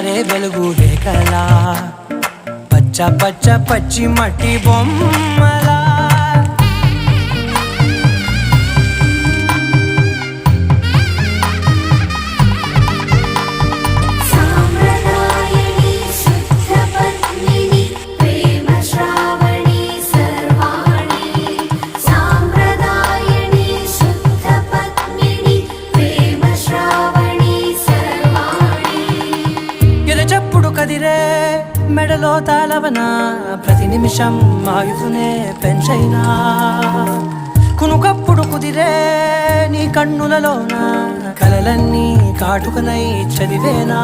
జారే వెలుగు రేఖలా పచ్చ పచ్చ పచ్చి మట్టి బొమ్మలా చెప్పుడు కదిరే మెడలో తాళవన ప్రతి నిమిషం ఆయుధునే పెంచైనా కునుకప్పుడు కుదిరే నీ కన్నులలోన కలలన్నీ కాటుకనై చదివేనా